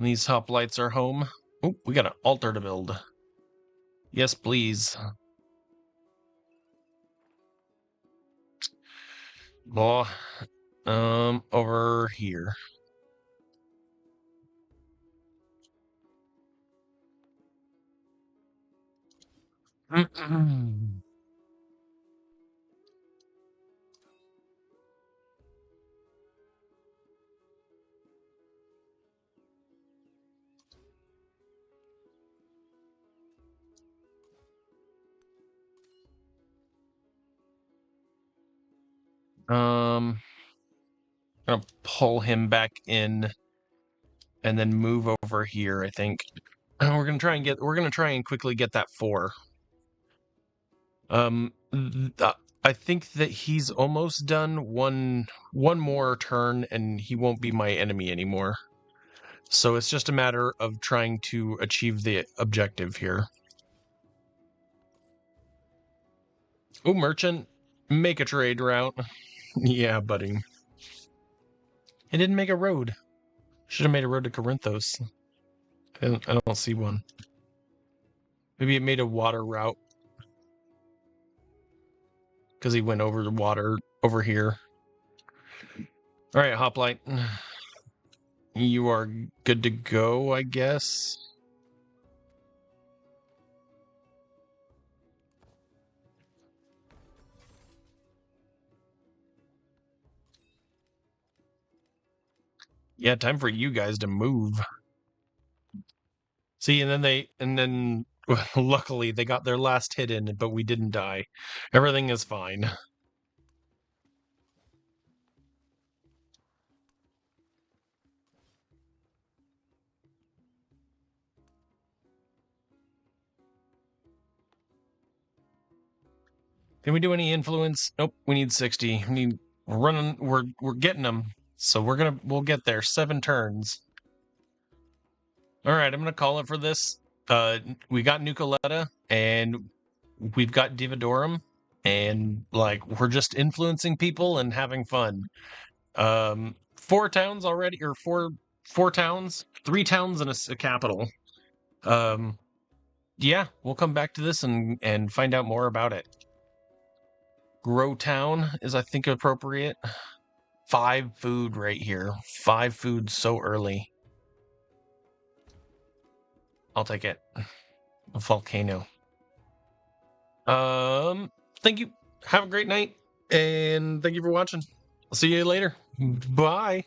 These hoplites are home. Oh, we got an altar to build. Yes, please. Boy, over here. Gonna pull him back in and then move over here, I think. We're gonna try and quickly get that 4. I think that he's almost done one more turn and he won't be my enemy anymore. So it's just a matter of trying to achieve the objective here. Oh, merchant, make a trade route. Yeah, buddy. It didn't make a road. Should have made a road to Corinthos. I don't see one. Maybe it made a water route because he went over the water over here. All right, Hoplite. You are good to go, I guess. Yeah, time for you guys to move. See, and then luckily they got their last hit in, but we didn't die. Everything is fine. Can we do any influence? Nope, we need 60. We're getting them. So we'll get there. 7 turns. All right, I'm gonna call it for this. We got Nucoletta and we've got Divadorum, and like we're just influencing people and having fun. 4 towns already, or four towns, 3 towns and a capital. Yeah, we'll come back to this and find out more about it. Grow town is, I think, appropriate. 5 food right here. 5 food so early. I'll take it. A volcano. Thank you. Have a great night, and thank you for watching. I'll see you later. Bye.